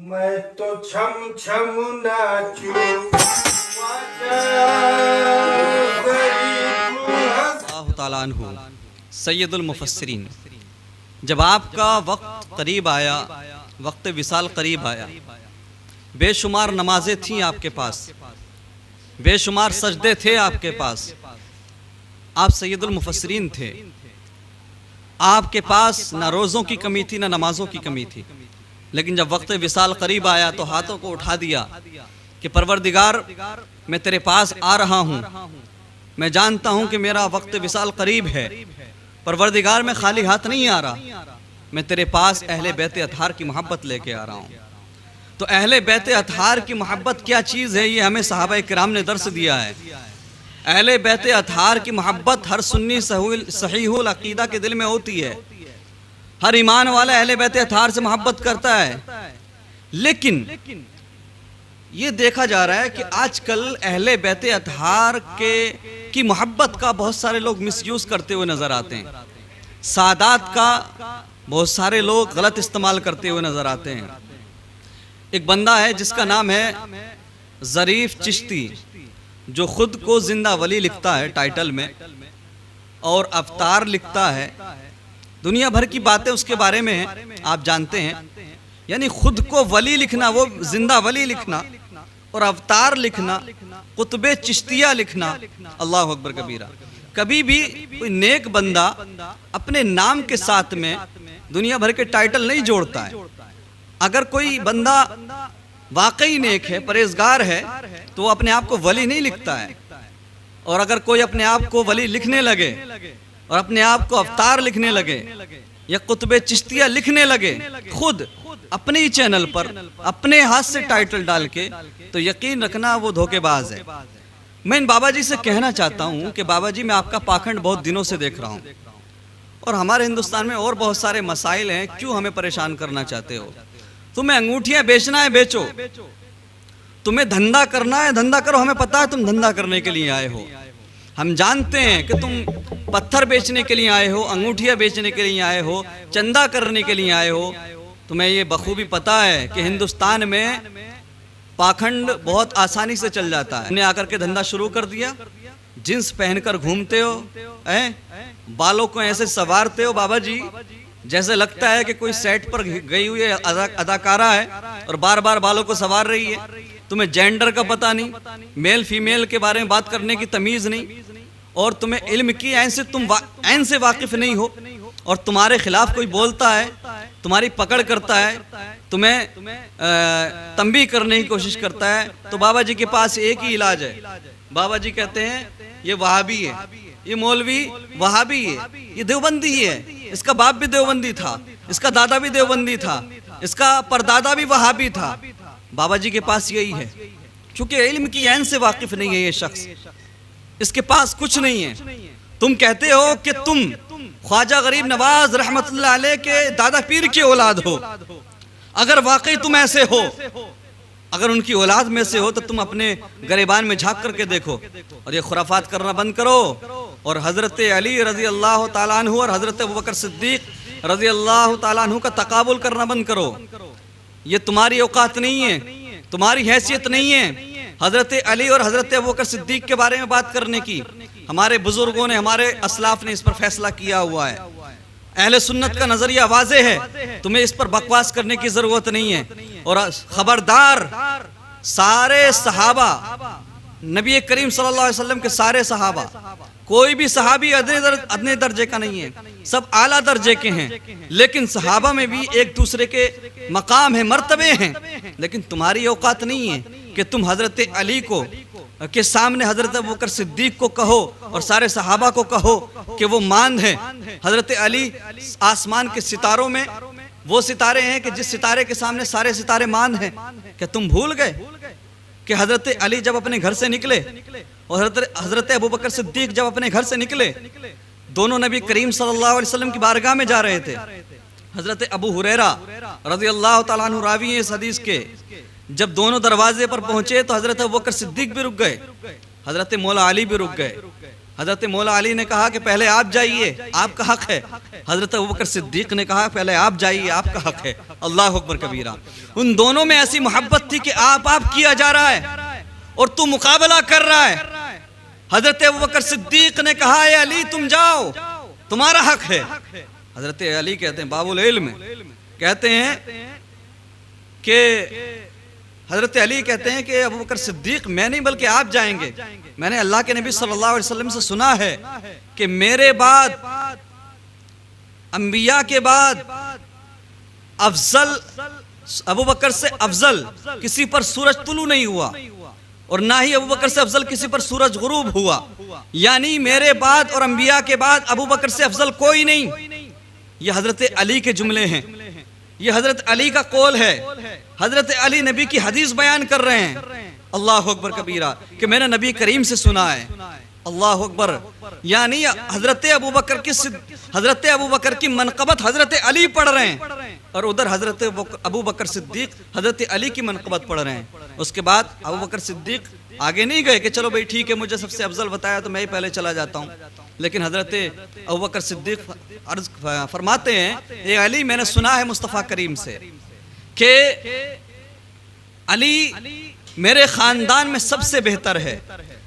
मैं तो छम छम नाचूं अल्लाह ताला अन्हु सैयदुल मुफस्सिरीन। जब आपका वक्त करीब आया, वक्त विसाल करीब आया, बेशुमार नमाजें थीं आपके पास, बेशुमार सजदे थे आपके पास, आप सैयदुल मुफस्सिरीन थे। आपके पास ना रोज़ों की कमी थी ना नमाजों की कमी थी। लेकिन जब वक्त विसाल करीब आया तो हाथों को उठा दिया कि परवरदिगार मैं तेरे पास आ रहा हूँ, मैं जानता हूँ कि मेरा वक्त विसाल करीब है। परवरदिगार मैं खाली हाथ नहीं आ रहा, मैं तेरे पास अहले बैत अतहार की मोहब्बत लेके आ रहा हूँ। तो अहले बैत अतहार की मोहब्बत क्या चीज़ है, ये हमें सहाबा किराम ने दर्स दिया है। अहले बैत अतहार की मोहब्बत हर सुन्नी सहीहुल अकीदा के दिल में होती है। हर ईमान वाला अहले बैत अतहार से मोहब्बत करता है। लेकिन ये देखा जा रहा है कि आजकल अहले बैत अतहार की मोहब्बत का बहुत सारे लोग मिसयूज़ करते हुए नज़र आते हैं। सादात का बहुत सारे लोग गलत इस्तेमाल करते हुए नज़र आते हैं। एक बंदा है जिसका नाम है ज़रीफ़ चिश्ती, जो खुद को जिंदा वली लिखता है टाइटल में, और अवतार लिखता है। दुनिया भर की बातें उसके बारे में हैं, आप जानते हैं। यानी खुद को वली लिखना, वो जिंदा वली लिखना, और अवतार लिखना, कुतुबे चिश्तिया लिखना, अल्लाह अकबर कबीरा। कभी भी कोई नेक बंदा अपने नाम के साथ में दुनिया भर के टाइटल नहीं जोड़ता है। अगर कोई बंदा वाकई नेक है, परहेजगार है, तो वो अपने आप को वली नहीं लिखता है। और अगर कोई अपने आप को वली लिखने लगे और अपने आप को अवतार लिखने लगे या कुतुबे चिश्तिया लिखने लगे खुद अपने ही चैनल पर अपने हाथ से टाइटल डाल के, तो यकीन रखना वो धोखेबाज है। मैं इन बाबा जी से कहना चाहता हूँ कि बाबा जी, मैं आपका पाखंड बहुत दिनों से देख रहा हूँ, और हमारे हिंदुस्तान में और बहुत सारे मसाइल हैं, क्यों हमें परेशान करना चाहते हो? तुम्हें अंगूठियां बेचना है, बेचो। तुम्हें धंधा करना है, धंधा करो। हमें पता है तुम धंधा करने के लिए आए हो। हम जानते हैं कि तुम पत्थर बेचने के लिए आए हो, अंगूठियां बेचने के लिए आए हो, चंदा करने के लिए आए हो। तुम्हें ये बखूबी पता है कि हिंदुस्तान में पाखंड बहुत आसानी से चल जाता है। तुमने आकर के धंधा शुरू कर दिया, जींस पहनकर घूमते हो, बालों को ऐसे संवारते हो बाबा जी, जैसे लगता है कि कोई सेट पर गई हुई अदाकारा है और बार बार बालों को संवार रही है। तुम्हें जेंडर का पता नहीं, मेल फीमेल के बारे में बात करने की तमीज़ नहीं, और तुम्हें इल्म की ऐन से वाकिफ़ नहीं हो, और तुम्हारे खिलाफ कोई बोलता है, तुम्हारी पकड़ करता है, तुम्हें तंबीह करने की कोशिश करता है, तो बाबा जी के पास एक ही इलाज है। बाबा जी कहते हैं ये वहाबी है, ये मौलवी वहाबी है, ये देवबंदी ही है, इसका बाप भी देवबंदी था, इसका दादा भी देवबंदी था, इसका परदादा भी वहाबी था। बाबा जी के पास यही है, क्योंकि इल्म की ऐन से वाकिफ नहीं है ये शख्स, इसके पास कुछ नहीं है। तुम कहते हो कि तुम ख्वाजा गरीब नवाज रहमतुल्लाह अलैह के दादा पीर की औलाद हो। अगर वाकई तुम ऐसे हो, अगर उनकी औलाद में से हो, तो तुम अपने गरेबान में झांक करके देखो और ये खुराफात करना बंद करो, और हज़रत अली रज़ी अल्लाह ताला अन्हु और हज़रत अबू बकर सिद्दीक़ रज़ी अल्लाह ताला अन्हु का तकाबुल करना बंद करो। ये तुम्हारी औकात नहीं है, तुम्हारी हैसियत नहीं है हज़रत अली और हज़रत अबू बकर सिद्दीक़ के बारे में बात करने की। हमारे बुजुर्गों ने, हमारे असलाफ ने इस पर फैसला किया हुआ है। अहले सुन्नत का नजरिया वाज़े है, तुम्हें इस पर बकवास करने की जरूरत नहीं है। और खबरदार, सारे सहाबा, नबी करीम सल्लल्लाहु अलैहि वसल्लम के सारे सहाबा, कोई भी सहाबी अदने दर्जे का नहीं है, सब आला दर्जे के हैं। लेकिन सहाबा में भी एक दूसरे के मकाम है, मर्तबे हैं। लेकिन तुम्हारी औकात नहीं है कि तुम हजरत अली को के सामने हजरत अबू बकर सिद्दीक को कहो और सारे सहाबा को कहो कि वो मांद है। हजरत अली आसमान के सितारों में वो सितारे हैं कि जिस सितारे के सामने सारे सितारे मांद हैं। क्या तुम भूल गए कि हजरत अली जब अपने घर से निकले और हजरत अबू बकर सिद्दीक जब अपने घर से निकले, दोनों नबी करीम सल्लल्लाहु अलैहि वसल्लम की बारगाह में जा रहे थे। हजरत अबू हुरैरा रज़ी अल्लाह ताला अन्हु रावी हैं इस हदीस के। जब दोनों दरवाजे पर पहुंचे तो हजरत अबू बकर सिद्दीक भी रुक गए, हजरत मौला अली भी रुक गए। हजरत मौला अली ने कहा कि पहले आप जाइए, आपका हक है। हजरत अबू बकर सिद्दीक ने कहा पहले आप जाइए, आपका हक है। अल्लाह अकबर कबीरा। उन दोनों में ऐसी मोहब्बत थी कि आप किया जा रहा है और तू मुकाबला कर रहा है। हजरत अबू बकर सिद्दीक ने कहा ए अली तुम जाओ, तुम्हारा हक है। हजरत अली कहते हैं, बाबुल इल्म कहते हैं कि हजरत अली कहते हैं कि अबू बकर सिद्दीक मैं नहीं बल्कि आप जाएंगे। मैंने अल्लाह के नबी सल्लल्लाहु अलैहि वसल्लम से सुना है कि मेरे बाद, अंबिया के बाद अफजल, अबू बकर से अफजल किसी पर सूरज तुलू नहीं हुआ और ना ही अबू बकर से अफजल किसी पर सूरज गुरूब हुआ। यानी मेरे बाद और अंबिया के बाद अबू बकर से अफजल कोई नहीं। ये हजरत अली के जुमले हैं, ये हजरत अली का कौल है। हजरत अली नबी की हदीस बयान कर रहे हैं। अल्लाह अकबर कबीरा कि मैंने नबी करीम से सुना है। अल्लाह अकबर। यानी हजरत अबू बकर की मनकबत हजरत अली पढ़ रहे हैं और उधर हजरत अबू बकर सिद्दीक हजरत अली की मनकबत पढ़ रहे हैं। उसके बाद अबू बकर सिद्दीक आगे नहीं गए कि चलो भाई ठीक है, मुझे सबसे अफजल बताया तो मैं ही पहले चला जाता हूँ। लेकिन हजरत अबू बकर सिद्दीक अर्ज फरमाते हैं, ये अली मैंने सुना है मुस्तफ़ा करीम से कि अली मेरे खानदान में सबसे बेहतर है,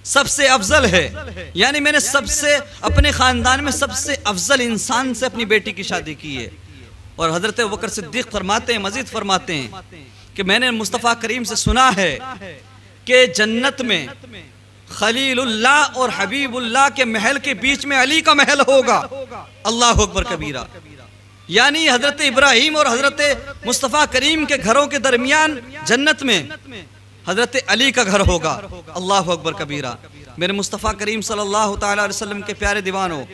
सबसे अफजल है। यानी मैंने सबसे अपने खानदान में सबसे अफजल इंसान से अपनी बेटी की शादी की है। और हजरत अबू बकर सिद्दीक फरमाते हैं, मजीद फरमाते हैं कि मैंने मुस्तफ़ा करीम से सुना है कि जन्नत में खलीलुल्लाह और हबीबुल्लाह के महल के बीच में अली का महल होगा। अल्लाह अकबर कबीरा। यानी हजरत इब्राहीम और हजरत मुस्तफ़ा करीम के घरों के दरमियान जन्नत में हजरत अली का घर होगा। अल्लाह अकबर कबीरा। मेरे मुस्तफ़ा करीम सल्लल्लाहु ताला अलैहि वसल्लम के प्यारे दीवानों,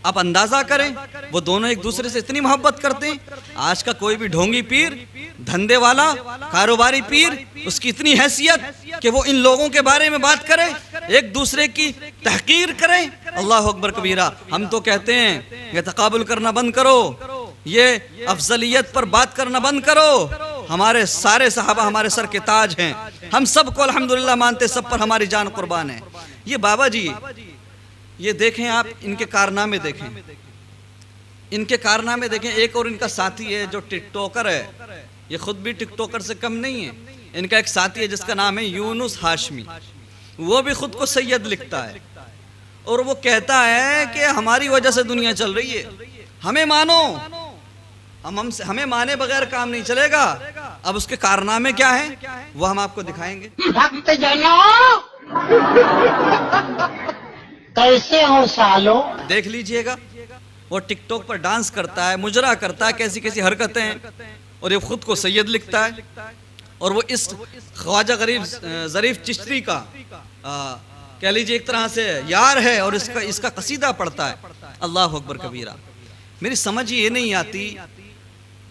आप अंदाजा करें वो दोनों एक दूसरे से इतनी मोहब्बत करते हैं। आज का कोई भी ढोंगी पीर, धंधे वाला, कारोबारी पीर, उसकी इतनी हैसियत कि वो इन लोगों के बारे में बात करे, एक दूसरे की तहकीर करें। अल्लाह अकबर कबीरा। हम तो कहते हैं ये तकाबुल करना बंद करो, ये अफजलियत पर बात करना बंद करो। हमारे सारे सहाबा हमारे सर के ताज हैं, हम सबको अल्हम्दुलिल्लाह मानते, सब पर हमारी जान कुर्बान है। ये बाबा जी, ये देखें आप, इनके कारनामे देखें, इनके कारनामे देखें। एक और इनका साथी है जो टिकटॉकर है, ये खुद भी टिकटॉकर से कम नहीं है। इनका एक साथी है जिसका नाम है यूनुस हाशमी, वो भी खुद को सैयद लिखता है और वो कहता है कि हमारी वजह से दुनिया चल रही है, हमें मानो, हमें माने बगैर काम नहीं चलेगा। अब उसके कारनामे क्या हैं वो हम आपको दिखाएंगे। भक्त कैसे हो सालो, देख लीजिएगा। वो टिकटॉक पर डांस करता है, मुजरा करता है, कैसी कैसी हरकतें हैं, और ये खुद को सैयद लिखता है। और वो इस ख्वाजा गरीब ज़रीफ चिश्ती का कह लीजिए एक तरह से यार है और इसका कसीदा पढ़ता है। अल्लाह अकबर कबीरा। मेरी समझ ये नहीं आती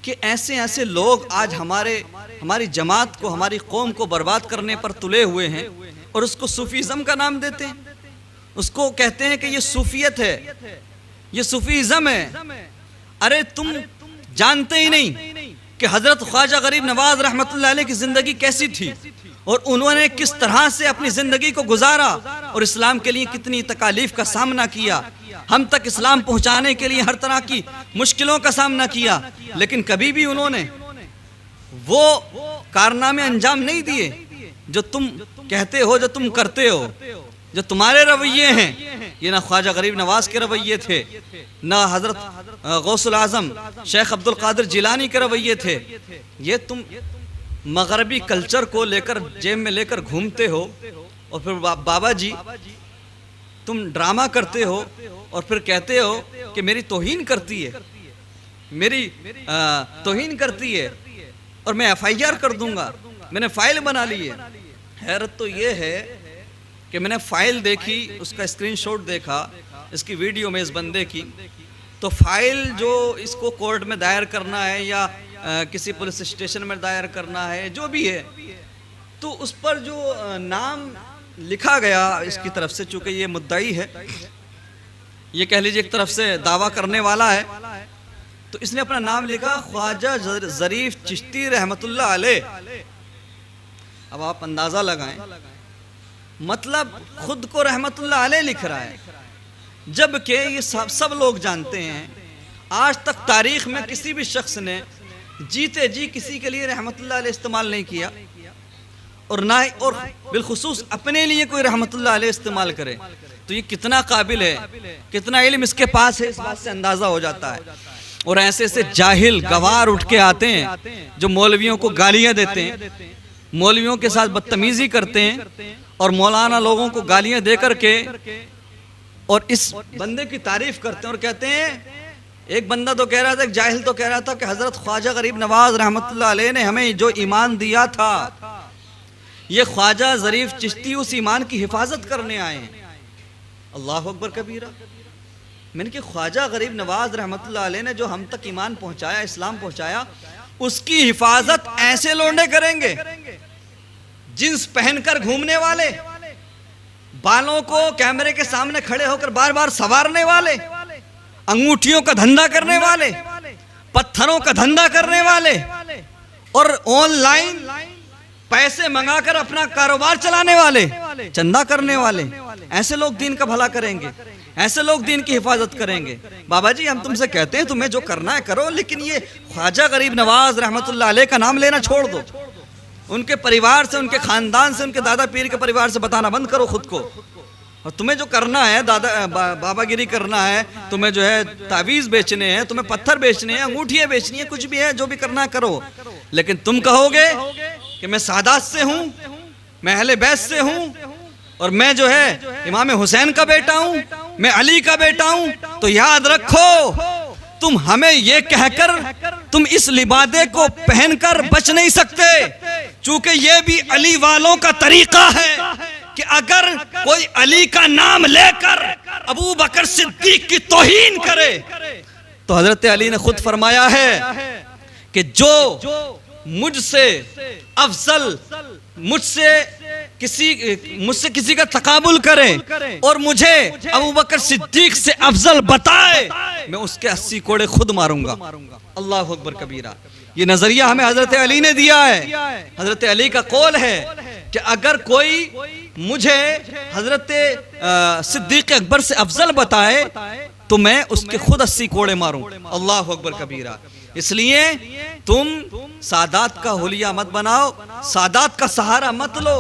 कि ऐसे ऐसे लोग आज हमारी जमात को, हमारी कौम को बर्बाद करने पर तुले हुए हैं और उसको सूफीज़म का नाम देते हैं। उसको कहते हैं कि ये सूफियत है, ये सूफीज़म है। अरे तुम जानते ही नहीं कि हजरत ख्वाजा गरीब नवाज रहमतुल्लाह अलैह की जिंदगी कैसी थी और उन्होंने किस तरह से अपनी जिंदगी को गुजारा और इस्लाम के लिए कितनी तकालीफ का सामना किया, हम तक इस्लाम पहुंचाने के लिए हर तरह की मुश्किलों का सामना किया। लेकिन कभी भी उन्होंने वो कारनामे अंजाम नहीं दिए जो तुम कहते हो, जो तुम करते हो, जो तुम्हारे रवैये हैं। ये ना ख्वाजा गरीब नवाज के रवैये थे, ना हजरत गौसुल आजम शेख अब्दुल कादिर जिलानी के रवैये थे। ये तुम मगरबी कल्चर को लेकर जेब में लेकर घूमते हो और फिर बाबा जी तुम ड्रामा करते हो और फिर कहते हो कि मेरी तौहीन करती है, मेरी तौहीन करती है और मैं FIR कर दूंगा, मैंने फाइल बना ली है। हैरत तो ये है कि मैंने फाइल देखी, उसका स्क्रीनशॉट देखा, इसकी वीडियो में इस बंदे की, तो फाइल जो इसको कोर्ट में दायर करना है या किसी पुलिस स्टेशन में दायर करना है, जो भी है, तो उस पर जो नाम लिखा गया इसकी तरफ से, चूंकि ये मुद्दाई है, ये कह लीजिए एक तरफ से दावा करने वाला है, तो इसने अपना नाम लिखा ख्वाजा ज़रीफ चिश्ती रहमतुल्लाह अलैह। अब आप अंदाज़ा लगाएं, मतलब खुद को रहमतुल्लाह अलैह लिख रहा है जबकि ये सब लोग जानते हैं, आज तक तारीख में किसी भी शख्स ने जीते जी किसी के लिए रहमतुल्लाह अलैह इस्तेमाल नहीं किया, और ना ही और बिलखुसूस अपने लिए कोई रहमतुल्लाह अलैह इस्तेमाल करे। तो ये कितना काबिल है, कितना इल्म इसके पास है, इस बात से अंदाज़ा हो जाता है। और ऐसे ऐसे जाहिल गवार उठ के आते हैं जो मौलवियों को गालियां देते हैं, मौलवियों के साथ बदतमीजी करते हैं, और मौलाना लोगों को गालियां दे करके और इस बंदे की तारीफ करते हैं और कहते हैं, एक बंदा तो कह रहा था, एक जाहिल तो कह रहा था कि हजरत ख्वाजा गरीब नवाज रहमतुल्लाह अलैह ने हमें जो ईमान दिया था, ये ख्वाजा ज़रीफ चिश्ती उस ईमान की हिफाजत करने आए हैं। अल्लाह अकबर कबीरा। मैंने कि ख्वाजा गरीब नवाज रहमतुल्लाह अलैह ने जो हम तक ईमान पहुंचाया, इस्लाम पहुंचाया, उसकी हिफाजत ऐसे लोंडे करेंगे जींस पहनकर घूमने वाले, बालों को कैमरे के सामने खड़े होकर बार बार संवारने वाले, अंगूठियों का धंधा करने वाले, पत्थरों का धंधा करने वाले, और ऑनलाइन पैसे मंगाकर अपना कारोबार चलाने वाले, चंदा करने वाले, ऐसे लोग दीन का भला करेंगे, ऐसे लोग दीन की हिफाजत करेंगे। बाबा जी हम तुमसे कहते हैं तुम्हें जो करना है करो, लेकिन ये ख्वाजा गरीब नवाज रहमतुल्लाह अलैह का नाम लेना छोड़ दो। उनके परिवार से, उनके खानदान से, उनके दादा पीर के परिवार से बताना बंद करो खुद को। और तुम्हें जो करना है बाबागिरी करना है, तुम्हें जो है तावीज़ बेचने हैं, तुम्हें पत्थर बेचने हैं, अंगूठियाँ बेचनी है, कुछ भी है, जो भी करना है करो। लेकिन तुम कहोगे कि मैं सादात से हूँ, मैं अहले बैत से हूँ, और मैं जो है इमाम हुसैन का बेटा हूँ, मैं अली का बेटा हूँ, तो याद रखो तुम हमें ये कहकर तुम इस लिबादे को पहनकर बच नहीं सकते, चूंकि ये भी अली वालों का तरीका है कि अगर कोई अली का नाम लेकर अबू बकर सिद्दीक की तौहीन करे, तो हजरत अली ने खुद फरमाया है कि जो मुझसे अफजल, मुझसे किसी का तकाबुल करे और मुझे अबू बकर सिद्दीक से अफजल बताए, मैं उसके 80 कोड़े खुद मारूंगा। अल्लाह अकबर कबीरा। ये नजरिया हमें हजरत अली ने दिया है। हजरत अली का कौल है कि अगर कोई मुझे हजरत सिद्दीक अकबर से अफजल बताए तो मैं उसके खुद 80 कोड़े मारूं। अल्लाह अकबर कबीरा। इसलिए तुम सादात का हुलिया मत बनाओ, सादात का सहारा मत लो,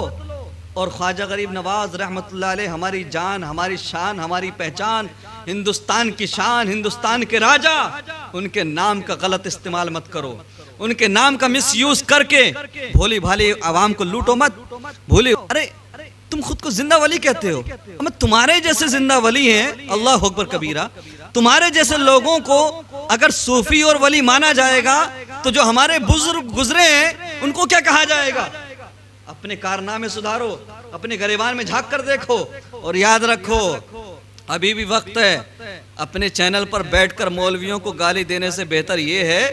और ख्वाजा गरीब नवाज रहमतुल्लाह अलैह हमारी जान, हमारी शान, हमारी पहचान, हिंदुस्तान की शान, हिंदुस्तान के राजा, उनके नाम का गलत इस्तेमाल मत करो, उनके नाम का मिसयूज करके भोली भाली आवाम को लूटो मत। भोली अरे तुम खुद को जिंदा वली कहते हो, हम तुम्हारे जैसे जिंदा वली हैं। अल्लाह अकबर कबीरा। तुम्हारे जैसे लोगों को अगर सूफी और वली माना जाएगा तो जो हमारे बुजुर्ग गुजरे हैं उनको क्या कहा जाएगा? अपने कारनामे सुधारो, अपने गरेबान में झांक कर देखो, और याद रखो अभी भी वक्त है। अपने चैनल पर बैठकर मौलवियों को गाली देने से बेहतर ये है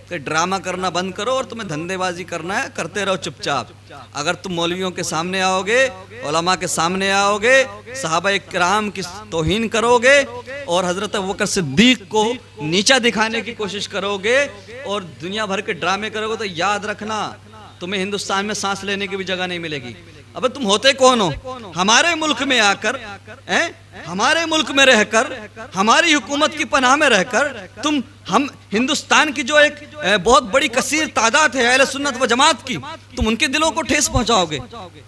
कि ड्रामा करना बंद करो, और तुम्हें धंधेबाजी करना है करते रहो चुपचाप। अगर तुम मौलवियों के सामने आओगे, उलमा के सामने आओगे, सहाबा किराम की तौहीन करोगे और हजरत अबू बकर सिद्दीक को नीचा दिखाने की कोशिश करोगे और दुनिया भर के ड्रामे करोगे, तो याद रखना तुम्हें हिंदुस्तान में सांस लेने की भी जगह नहीं मिलेगी। अबे तुम होते कौन हो? हमारे मुल्क में आकर, हमारे मुल्क में रहकर, हमारी हुकूमत की पनाह में रहकर तुम हम हिंदुस्तान की जो एक बहुत बड़ी कसीर तादाद है अहले सुन्नत व जमात की, तुम उनके दिलों को ठेस पहुंचाओगे,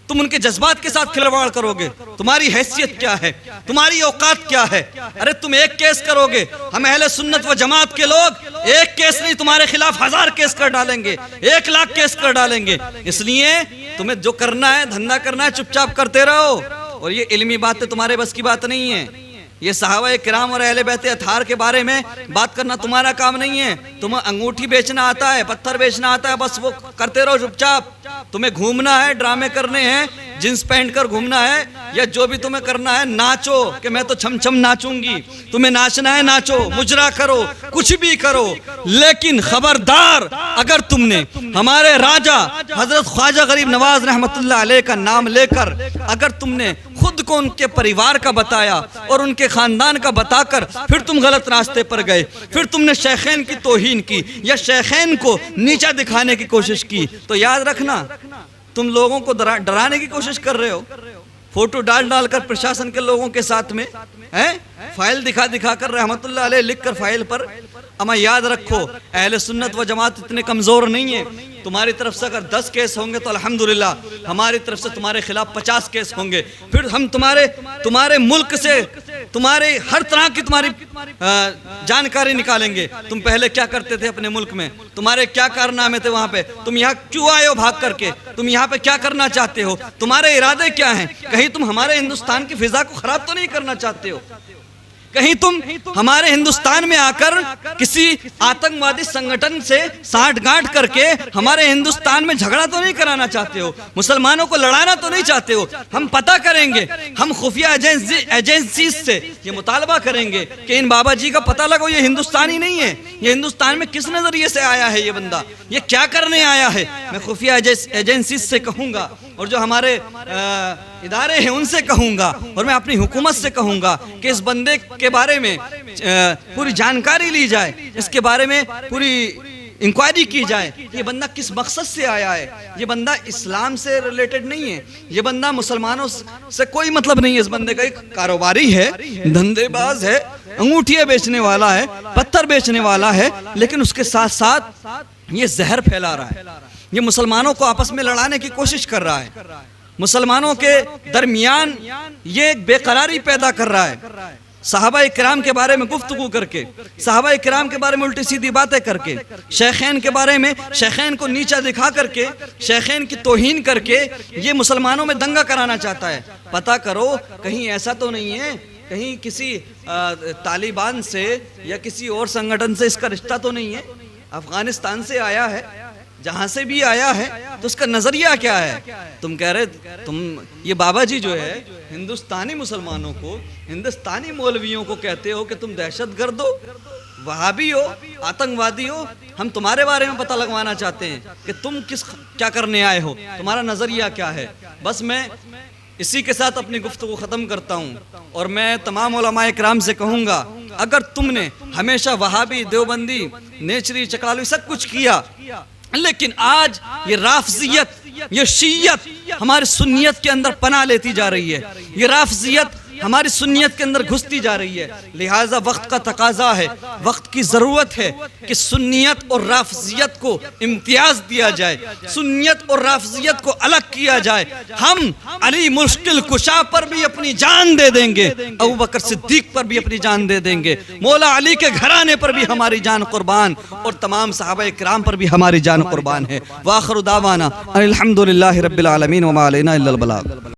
तुम उनके जज्बात के साथ खिलवाड़ करोगे। तुम्हारी हैसियत क्या है? तुम्हारी औकात क्या है? अरे तुम एक केस करोगे, हम अहले सुन्नत व जमात के लोग एक केस नहीं तुम्हारे खिलाफ 1000 केस कर डालेंगे, 1 लाख केस कर डालेंगे। इसलिए तुम्हें जो करना है, धंधा करना है, चुपचाप करते रहो। और ये इल्मी बातें तुम्हारे बस की बात नहीं है। ये सहाबा किराम और अहले बैत अथहार के बारे में बात करना तुम्हारा काम नहीं है। तुम्हें अंगूठी बेचना आता है, पत्थर बेचना आता है, बस वो करते रहो चुपचाप। तुम्हें घूमना है, ड्रामे करने हैं, जींस पहन कर घूमना है, या जो भी तुम्हें करना है, नाचो कि मैं तो छम छम नाचूंगी। तुम्हें नाचना है नाचो, मुजरा करो, कुछ भी करो, लेकिन खबरदार अगर तुमने हमारे राजा हजरत ख्वाजा गरीब नवाज रहमतुल्लाह अलैह का नाम लेकर अगर तुमने खुद को उनके परिवार का बताया और उनके खानदान का बताकर फिर तुम गलत रास्ते पर गए, फिर तुमने शेखैन की तौहीन की या शेखैन को नीचा दिखाने की कोशिश की, तो याद रखना तुम लोगों को डराने की कोशिश कर रहे हो। फोटो डाल डाल कर प्रशासन के लोगों के साथ में हैं, फाइल दिखा दिखा कर रहमतुल्लाह अलैह लिख कर फाइल पर। अमा याद रखो, अहले सुन्नत व जमात इतने कमज़ोर नहीं है। तुम्हारी तरफ से अगर 10 केस होंगे तो अल्हम्दुलिल्लाह, हमारी तरफ से तुम्हारे खिलाफ 50 केस होंगे। फिर हम तुम्हारे मुल्क से तुम्हारे हर तरह की तुम्हारी जानकारी निकालेंगे। तुम पहले क्या करते थे अपने मुल्क में, तुम्हारे क्या कारनामे थे वहाँ पे, तुम यहाँ क्यों आए हो भाग करके, तुम यहाँ पे क्या करना चाहते हो, तुम्हारे इरादे क्या हैं। कहीं तुम हमारे हिंदुस्तान की फिजा को खराब तो नहीं करना चाहते हो, कहीं तुम हमारे हिंदुस्तान में आकर किसी आतंकवादी संगठन से साठगांठ करके हमारे हिंदुस्तान में झगड़ा तो नहीं कराना चाहते हो, मुसलमानों को लड़ाना तो नहीं चाहते हो। हम पता करेंगे, हम खुफिया एजेंसी से ये मुतालबा करेंगे कि इन बाबा जी का पता लगाओ, ये हिंदुस्तानी नहीं है, ये हिंदुस्तान में किस नजरिए से आया है, ये बंदा ये क्या करने आया है। मैं खुफिया एजेंसी से कहूँगा और जो हमारे इदारे हैं उनसे कहूँगा और मैं अपनी हुकूमत से कहूँगा कि इस बंदे के बारे में पूरी जानकारी ली जाए, इसके बारे में पूरी इंक्वायरी की जाए। ये बंदा किस मकसद से आया है, ये बंदा इस्लाम से रिलेटेड नहीं है, ये बंदा मुसलमानों से कोई मतलब नहीं है। इस बंदे का एक कारोबारी है, धंधेबाज है, अंगूठियाँ बेचने वाला है, पत्थर बेचने वाला है, लेकिन उसके साथ साथ ये जहर फैला रहा है, ये मुसलमानों को आपस में लड़ाने की कोशिश कर रहा है, मुसलमानों के दरमियान ये एक बेकरारी पैदा कर रहा है। सहाबा इकराम के बारे में गुफ्तगू करके, सहाबा इकराम के बारे में उल्टी सीधी बातें करके, शेखैन के बारे में शेखैन को नीचा दिखा करके, शेखैन की तौहीन करके ये मुसलमानों में दंगा कराना चाहता है। पता करो कहीं ऐसा तो नहीं है, कहीं किसी तालिबान से या किसी और संगठन से इसका रिश्ता तो नहीं है। अफगानिस्तान से आया है, जहां से भी आया है तो उसका नजरिया क्या है। तुम कह रहे, तुम ये बाबा जी जो है हिंदुस्तानी मुसलमानों को, हिंदुस्तानी मौलवियों को कहते हो कि तुम दहशतगर्द हो, वहाबी हो, आतंकवादी हो। हम तुम्हारे बारे में पता लगवाना चाहते हैं कि तुम क्या करने आए हो, तुम्हारा नजरिया क्या है। बस मैं इसी के साथ अपनी गुफ्तगू ख़त्म करता हूँ और मैं तमाम उलमाए किराम से कहूँगा, अगर तुमने हमेशा वहाबी, देवबंदी, नेचरी, चकलालवी सब कुछ किया, लेकिन आज ये राफजियत, ये शीयत हमारी सुन्नियत के अंदर पनाह लेती जा रही है, ये राफजियत हमारी सुन्नियत के अंदर घुसती जा रही है। लिहाजा वक्त का तकाजा है, वक्त की ज़रूरत है कि सुन्नियत और राफजियत को इम्तियाज दिया जाए, सुन्नियत और राफजियत को अलग किया जाए। हम अली मुश्किल कुशा पर भी अपनी जान दे देंगे, अबू बकर सिद्दीक पर भी अपनी जान दे देंगे, मौला अली के घराने पर भी हमारी जान कुर्बान और तमाम सहाबा इकराम पर भी हमारी जान कुर्बान है। वाखिर दावाना अल्हम्दुलिल्लाहि रब्बिल आलमीन व मा अलैना इल्लल बलाग।